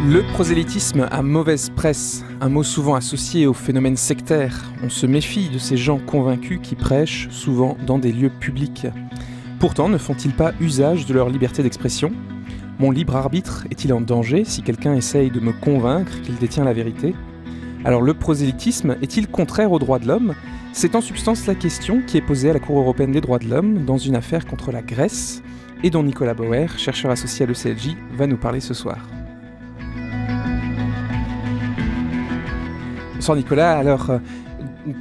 Le prosélytisme a mauvaise presse, un mot souvent associé au phénomène sectaire. On se méfie de ces gens convaincus qui prêchent, souvent dans des lieux publics. Pourtant, ne font-ils pas usage de leur liberté d'expression ? Mon libre arbitre est-il en danger si quelqu'un essaye de me convaincre qu'il détient la vérité ? Alors le prosélytisme est-il contraire aux droits de l'homme ? C'est en substance la question qui est posée à la Cour européenne des droits de l'homme dans une affaire contre la Grèce et dont Nicolas Bauer, chercheur associé à l'ECLJ, va nous parler ce soir. Bonsoir Nicolas, alors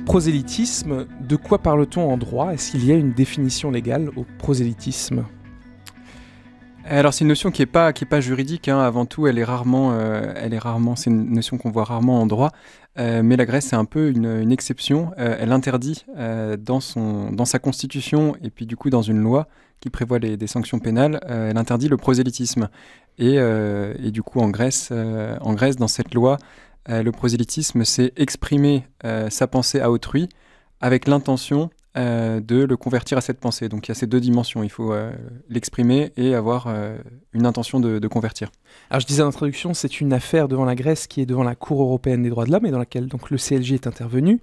prosélytisme, de quoi parle-t-on en droit ? Est-ce qu'il y a une définition légale au prosélytisme ? Alors c'est une notion qui est pas juridique, hein. Avant tout elle est rarement, c'est une notion qu'on voit rarement en droit, mais la Grèce c'est un peu une exception. Elle interdit dans sa constitution et puis du coup dans une loi qui prévoit des sanctions pénales, elle interdit le prosélytisme et du coup en Grèce dans cette loi, le prosélytisme c'est exprimer sa pensée à autrui avec l'intention de le convertir à cette pensée. Donc il y a ces deux dimensions, il faut l'exprimer et avoir une intention de convertir. Alors je disais en introduction, c'est une affaire devant la Grèce qui est devant la Cour européenne des droits de l'homme et dans laquelle donc, le CLJ est intervenu.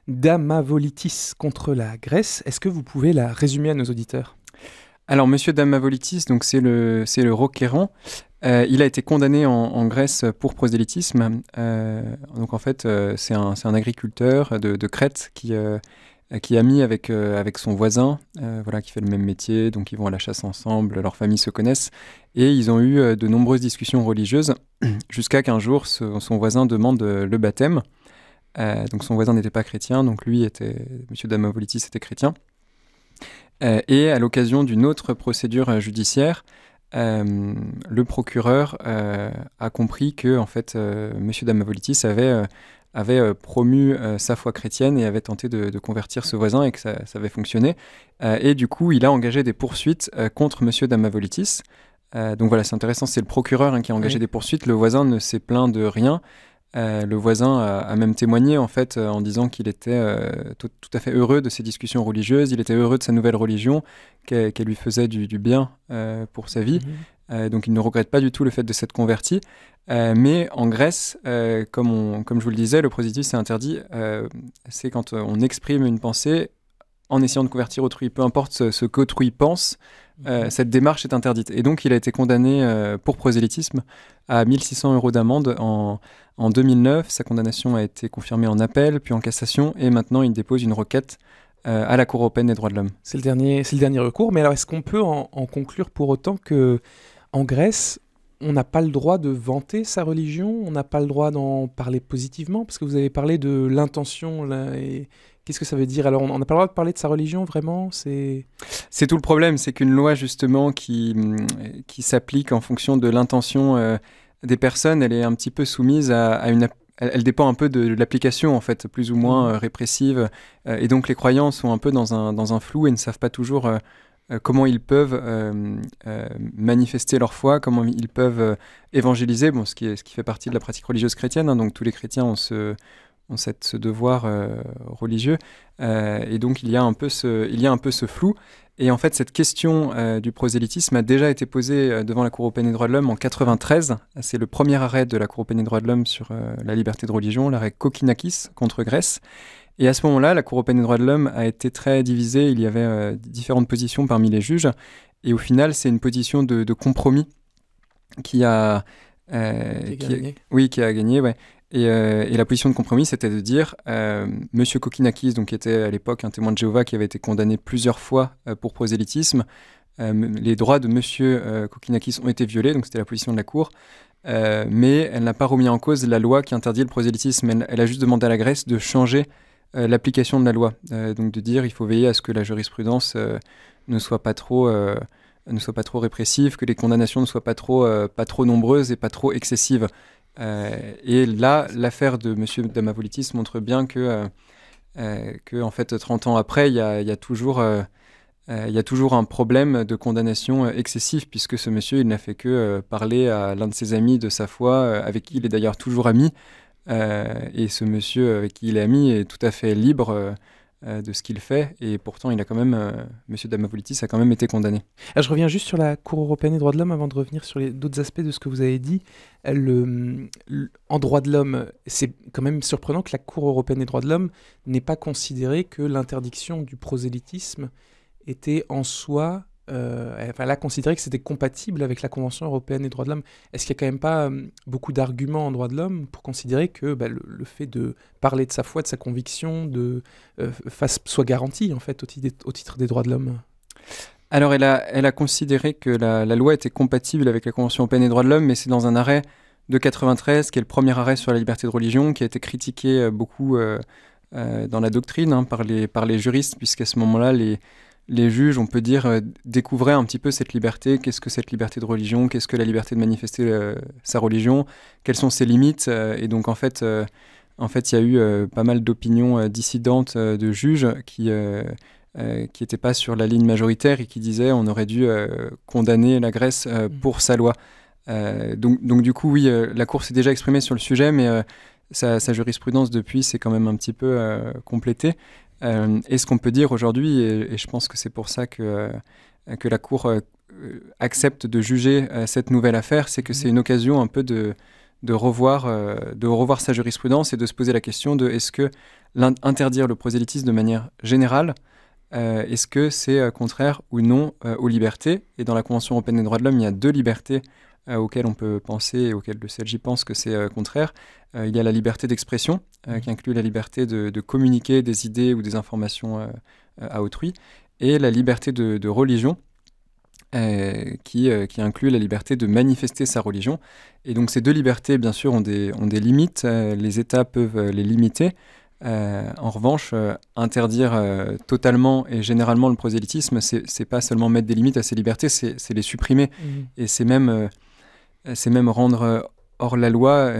Damavolitis contre la Grèce, est-ce que vous pouvez la résumer à nos auditeurs ? Alors Monsieur Damavolitis, donc c'est le requérant. Il a été condamné en Grèce pour prosélytisme. Donc en fait c'est un agriculteur de Crète qui a mis avec son voisin, qui fait le même métier, donc ils vont à la chasse ensemble, leurs familles se connaissent, et ils ont eu de nombreuses discussions religieuses, jusqu'à qu'un jour, son voisin demande le baptême. Donc son voisin n'était pas chrétien, donc lui, Monsieur Damavolitis était chrétien. Et à l'occasion d'une autre procédure judiciaire, le procureur a compris que en fait, Monsieur Damavolitis avait promu sa foi chrétienne et avait tenté de convertir ce voisin et que ça avait fonctionné. Et du coup, il a engagé des poursuites contre Monsieur Damavolitis. Donc voilà, c'est intéressant, c'est le procureur qui a engagé des poursuites. Le voisin ne s'est plaint de rien. Le voisin a même témoigné en fait en disant qu'il était tout à fait heureux de ses discussions religieuses. Il était heureux de sa nouvelle religion, qu'elle lui faisait du bien pour sa vie. Donc il ne regrette pas du tout le fait de s'être converti. Mais en Grèce, comme je vous le disais, le prosélytisme c'est interdit. C'est quand on exprime une pensée en essayant de convertir autrui. Peu importe ce qu'autrui pense, cette démarche est interdite. Et donc il a été condamné pour prosélytisme à 1 600 € d'amende en 2009. Sa condamnation a été confirmée en appel, puis en cassation. Et maintenant il dépose une requête à la Cour européenne des droits de l'homme. C'est le dernier recours. Mais alors est-ce qu'on peut en conclure pour autant que en Grèce, on n'a pas le droit de vanter sa religion, on n'a pas le droit d'en parler positivement, parce que vous avez parlé de l'intention, là, et qu'est-ce que ça veut dire ? Alors, on n'a pas le droit de parler de sa religion, vraiment ? C'est tout le problème, c'est qu'une loi, justement, qui s'applique en fonction de l'intention des personnes, elle est un petit peu soumise à une... Elle dépend un peu de l'application, en fait, plus ou moins répressive, et donc les croyants sont un peu dans un flou et ne savent pas toujours... comment ils peuvent manifester leur foi, comment ils peuvent évangéliser, ce qui fait partie de la pratique religieuse chrétienne, hein, donc tous les chrétiens ont ce devoir religieux, et donc il y a un peu ce flou, et en fait cette question du prosélytisme a déjà été posée devant la Cour européenne des droits de l'homme en 1993, c'est le premier arrêt de la Cour européenne des droits de l'homme sur la liberté de religion, l'arrêt Kokkinakis contre Grèce. Et à ce moment-là, la Cour européenne des droits de l'homme a été très divisée. Il y avait différentes positions parmi les juges. Et au final, c'est une position de compromis qui a gagné. Oui, qui a gagné, ouais. Et la position de compromis, c'était de dire Monsieur Kokkinakis, donc qui était à l'époque un témoin de Jéhovah qui avait été condamné plusieurs fois pour prosélytisme, les droits de Monsieur Kokkinakis ont été violés, donc c'était la position de la Cour. Mais elle n'a pas remis en cause la loi qui interdit le prosélytisme. Elle a juste demandé à la Grèce de changer l'application de la loi, donc de dire il faut veiller à ce que la jurisprudence ne soit pas trop répressive, que les condamnations ne soient pas trop nombreuses et pas trop excessives. Et là, l'affaire de M. Damavolitis montre bien que en fait, 30 ans après, il y a toujours un problème de condamnation excessive, puisque ce monsieur, il n'a fait que parler à l'un de ses amis de sa foi, avec qui il est d'ailleurs toujours ami. Et ce monsieur avec qui il est ami est tout à fait libre de ce qu'il fait, et pourtant il a quand même, M. Damavoulitis a quand même été condamné. Alors, je reviens juste sur la Cour européenne des droits de l'homme avant de revenir sur d'autres aspects de ce que vous avez dit. En droits de l'homme, c'est quand même surprenant que la Cour européenne des droits de l'homme n'ait pas considéré que l'interdiction du prosélytisme était en soi... elle a considéré que c'était compatible avec la Convention européenne des droits de l'homme. Est-ce qu'il n'y a quand même pas beaucoup d'arguments en droits de l'homme pour considérer que le fait de parler de sa foi, de sa conviction, soit garanti en fait au titre des droits de l'homme? Alors elle a considéré que la loi était compatible avec la Convention européenne des droits de l'homme, mais c'est dans un arrêt de 93, qui est le premier arrêt sur la liberté de religion, qui a été critiqué beaucoup dans la doctrine par les juristes, puisqu'à ce moment-là, les juges, on peut dire, découvraient un petit peu cette liberté. Qu'est-ce que cette liberté de religion? Qu'est-ce que la liberté de manifester sa religion? Quelles sont ses limites? Et donc, en fait, il y a eu pas mal d'opinions dissidentes de juges qui n'étaient pas sur la ligne majoritaire et qui disaient on aurait dû condamner la Grèce pour sa loi. Donc, du coup, oui, la Cour s'est déjà exprimée sur le sujet, mais sa jurisprudence depuis s'est quand même un petit peu complétée. Et ce qu'on peut dire aujourd'hui, et je pense que c'est pour ça que la Cour accepte de juger cette nouvelle affaire, c'est que c'est une occasion un peu de revoir sa jurisprudence et de se poser la question de est-ce que interdire le prosélytisme de manière générale, est-ce que c'est contraire ou non aux libertés? Et dans la Convention européenne des droits de l'homme, il y a 2 libertés auxquelles on peut penser et auxquelles le CLJ pense que c'est contraire. Il y a la liberté d'expression, qui inclut la liberté de communiquer des idées ou des informations à autrui, et la liberté de religion, qui inclut la liberté de manifester sa religion. Et donc ces 2 libertés, bien sûr, ont des limites. Les États peuvent les limiter. En revanche, interdire totalement et généralement le prosélytisme, c'est pas seulement mettre des limites à ces libertés, c'est les supprimer. Et c'est même rendre hors la loi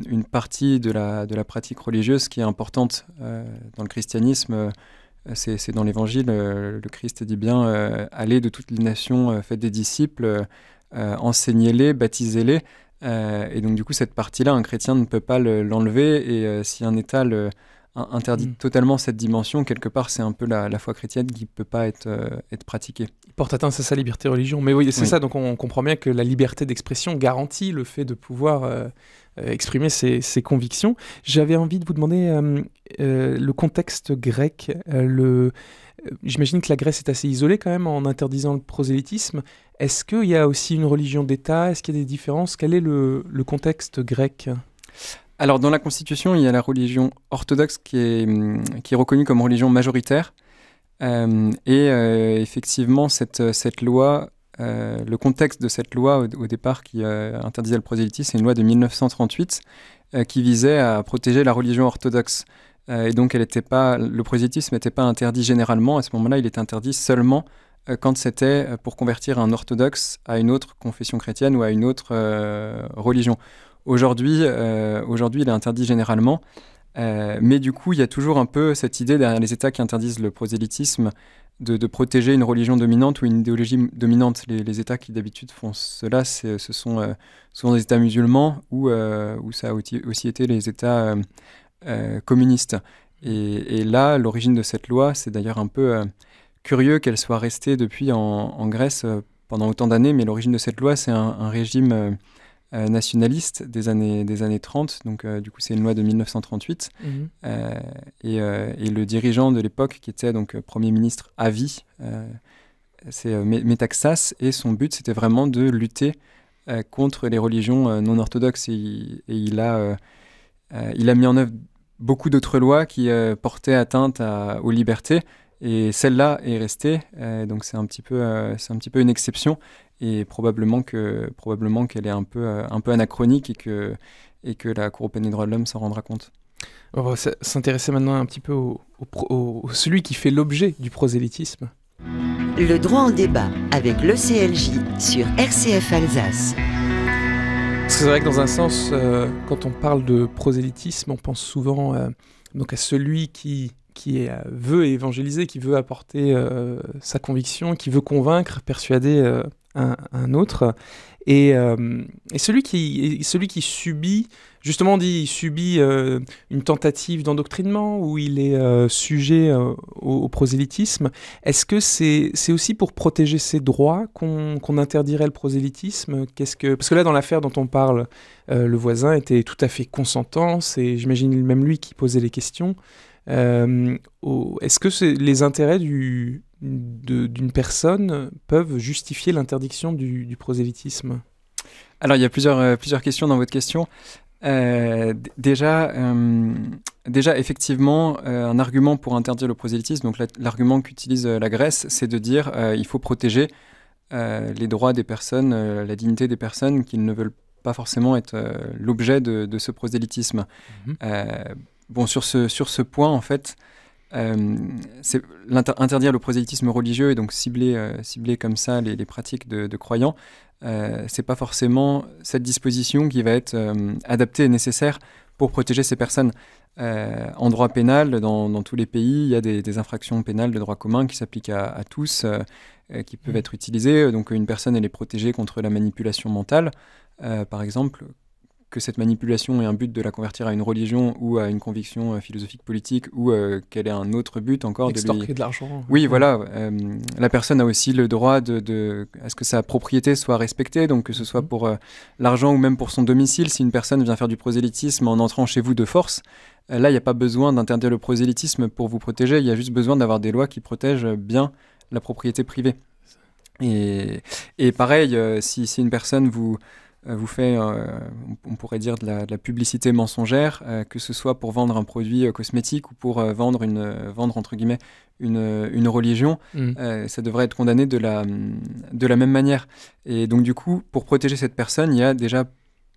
une partie de la pratique religieuse qui est importante dans le christianisme. C'est dans l'Évangile, le Christ dit bien allez de toutes les nations, faites des disciples, enseignez-les, baptisez-les. Et donc du coup, cette partie-là, un chrétien ne peut pas l'enlever. Et si un État interdit totalement cette dimension, quelque part, c'est un peu la foi chrétienne qui ne peut pas être pratiquée. Il porte atteinte à sa liberté de religion. Mais oui, c'est ça, donc on comprend bien que la liberté d'expression garantit le fait de pouvoir exprimer ses convictions. J'avais envie de vous demander le contexte grec. J'imagine que la Grèce est assez isolée quand même en interdisant le prosélytisme. Est-ce qu'il y a aussi une religion d'État? Est-ce qu'il y a des différences? Quel est le contexte grec? Alors, dans la Constitution, il y a la religion orthodoxe qui est reconnue comme religion majoritaire. Effectivement, cette loi, le contexte de cette loi au départ qui interdisait le prosélytisme, c'est une loi de 1938 qui visait à protéger la religion orthodoxe. Et donc, le prosélytisme n'était pas interdit généralement. À ce moment-là, il était interdit seulement quand c'était pour convertir un orthodoxe à une autre confession chrétienne ou à une autre religion. Aujourd'hui, il est interdit généralement, mais du coup, il y a toujours un peu cette idée derrière les États qui interdisent le prosélytisme de protéger une religion dominante ou une idéologie dominante. Les États qui d'habitude font cela, ce sont souvent des États musulmans ou ça a aussi été les États communistes. Et là, l'origine de cette loi, c'est d'ailleurs un peu curieux qu'elle soit restée depuis en Grèce pendant autant d'années, mais l'origine de cette loi, c'est un régime nationaliste des années 30, donc du coup c'est une loi de 1938, et le dirigeant de l'époque qui était donc Premier ministre à vie, c'est Métaxas, et son but c'était vraiment de lutter contre les religions non orthodoxes, et il a mis en œuvre beaucoup d'autres lois qui portaient atteinte aux libertés, et celle-là est restée, donc c'est un petit peu une exception. Et probablement qu'elle est un peu anachronique et que la Cour européenne des droits de l'homme s'en rendra compte. On va s'intéresser maintenant un petit peu au celui qui fait l'objet du prosélytisme. Le droit en débat avec le CLJ sur RCF Alsace. C'est vrai que dans un sens, quand on parle de prosélytisme, on pense souvent donc à celui qui veut évangéliser, qui veut apporter sa conviction, qui veut convaincre, persuader un autre. Et celui qui subit, justement on dit, il subit une tentative d'endoctrinement ou il est sujet au prosélytisme. Est-ce que c'est aussi pour protéger ses droits qu'on interdirait le prosélytisme? Parce que là, dans l'affaire dont on parle, le voisin était tout à fait consentant, c'est, j'imagine, même lui qui posait les questions. Est-ce que les intérêts d'une personne peuvent justifier l'interdiction du prosélytisme? Alors, il y a plusieurs questions dans votre question. Déjà, effectivement, un argument pour interdire le prosélytisme, donc l'argument qu'utilise la Grèce, c'est de dire il faut protéger les droits des personnes, la dignité des personnes qui ne veulent pas forcément être l'objet de ce prosélytisme. Bon, sur ce point, en fait, interdire le prosélytisme religieux et donc cibler comme ça les pratiques de croyants, c'est pas forcément cette disposition qui va être adaptée et nécessaire pour protéger ces personnes. En droit pénal, dans tous les pays, il y a des infractions pénales de droit commun qui s'appliquent à tous, qui peuvent être utilisées. Donc une personne, elle est protégée contre la manipulation mentale, par exemple, que cette manipulation ait un but de la convertir à une religion ou à une conviction philosophique politique ou qu'elle ait un autre but encore extorquer de l'argent. Oui, voilà. La personne a aussi le droit à ce que sa propriété soit respectée, donc que ce soit pour l'argent ou même pour son domicile. Si une personne vient faire du prosélytisme en entrant chez vous de force, là, il n'y a pas besoin d'interdire le prosélytisme pour vous protéger. Il y a juste besoin d'avoir des lois qui protègent bien la propriété privée. Et pareil, si une personne vous fait, on pourrait dire, de la publicité mensongère, que ce soit pour vendre un produit cosmétique ou pour vendre entre guillemets, une religion, ça devrait être condamné de la même manière. Et donc, du coup, pour protéger cette personne, il y a déjà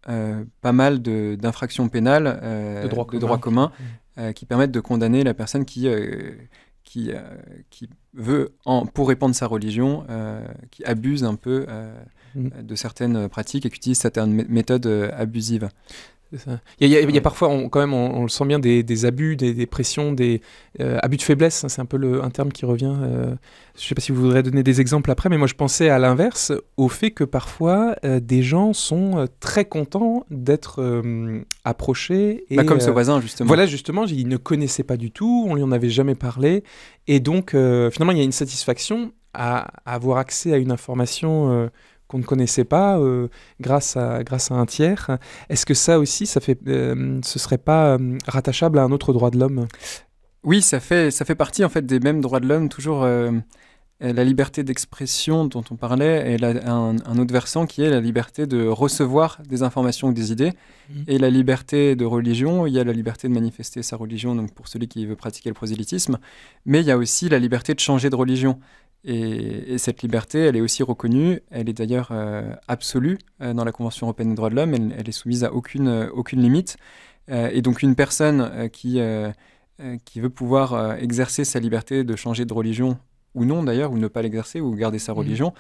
pas mal d'infractions pénales de droit commun qui permettent de condamner la personne qui veut, pour répandre sa religion, qui abuse un peu de certaines pratiques et qui utilise certaines méthodes abusives. C'est ça. Il y a parfois, on le sent bien, des abus, des pressions, des abus de faiblesse, hein, c'est un peu un terme qui revient. Je ne sais pas si vous voudrez donner des exemples après, mais moi je pensais à l'inverse, au fait que parfois des gens sont très contents d'être approchés. Et, comme ce voisin, justement. Voilà, justement, il ne connaissait pas du tout, on lui en avait jamais parlé, et donc finalement il y a une satisfaction à avoir accès à une information qu'on ne connaissait pas grâce à un tiers. Est-ce que ça aussi, ce serait pas rattachable à un autre droit de l'homme? Oui, ça fait partie en fait des mêmes droits de l'homme. Toujours la liberté d'expression dont on parlait, et un autre versant qui est la liberté de recevoir des informations ou des idées. Et la liberté de religion, il y a la liberté de manifester sa religion, donc pour celui qui veut pratiquer le prosélytisme, mais il y a aussi la liberté de changer de religion. Et cette liberté, elle est aussi reconnue, elle est d'ailleurs absolue dans la Convention européenne des droits de l'homme, elle est soumise à aucune limite. Et donc une personne qui veut pouvoir exercer sa liberté de changer de religion, ou non d'ailleurs, ou ne pas l'exercer, ou garder sa religion,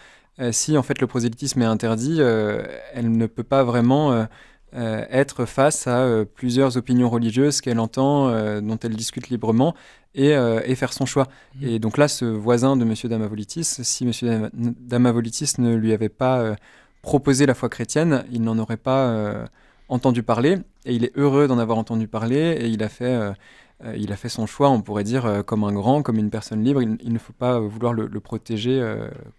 si en fait le prosélytisme est interdit, elle ne peut pas vraiment être face à plusieurs opinions religieuses qu'elle entend, dont elle discute librement, et faire son choix. Et donc là, ce voisin de M. Damavolitis, si M. Damavolitis ne lui avait pas proposé la foi chrétienne, il n'en aurait pas entendu parler, et il est heureux d'en avoir entendu parler, et il a fait son choix, on pourrait dire, comme un grand, comme une personne libre. Il ne faut pas vouloir le protéger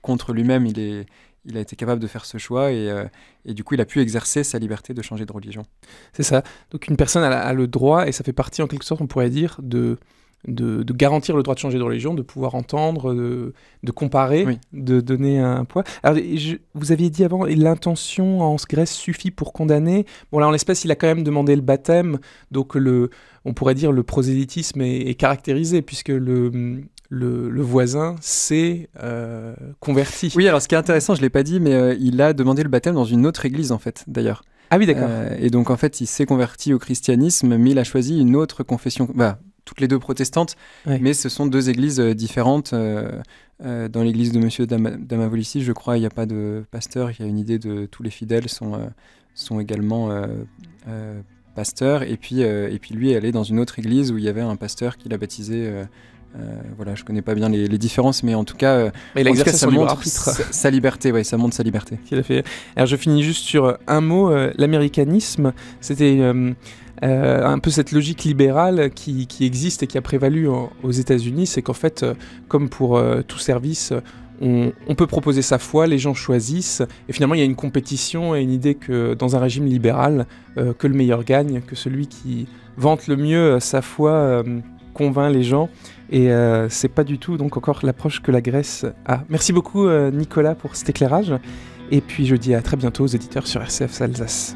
contre lui-même. Il a été capable de faire ce choix et du coup, il a pu exercer sa liberté de changer de religion. C'est ça. Donc une personne a le droit, et ça fait partie en quelque sorte, on pourrait dire, de garantir le droit de changer de religion, de pouvoir entendre, de comparer, oui, de donner un poids. Alors, vous aviez dit avant, l'intention en Grèce suffit pour condamner. Bon, là, en l'espèce, il a quand même demandé le baptême, donc on pourrait dire le prosélytisme est caractérisé, puisque le voisin s'est converti. Oui, alors ce qui est intéressant, je ne l'ai pas dit, mais il a demandé le baptême dans une autre église, en fait, d'ailleurs. Ah oui, d'accord. Et donc, en fait, il s'est converti au christianisme, mais il a choisi une autre confession... toutes les deux protestantes, oui, mais ce sont deux églises différentes. Dans l'église de M. Damavolitis, je crois, il n'y a pas de pasteur. Il y a une idée de tous les fidèles sont également pasteurs. Et puis lui, elle est dans une autre église où il y avait un pasteur qui l'a baptisé Voilà, je connais pas bien les différences, mais en tout cas, Mais il a exercé ça son libre montre arbitre. sa liberté, ouais, ça montre sa liberté. Qu'il a fait. Alors je finis juste sur un mot, l'américanisme. C'était un peu cette logique libérale qui existe et qui a prévalu aux États-Unis, c'est qu'en fait, comme pour tout service, on peut proposer sa foi, les gens choisissent, et finalement il y a une compétition et une idée que dans un régime libéral, que le meilleur gagne, que celui qui vante le mieux sa foi convainc les gens, et c'est pas du tout donc encore l'approche que la Grèce a. Merci beaucoup Nicolas pour cet éclairage, et puis je dis à très bientôt aux éditeurs sur RCF Alsace.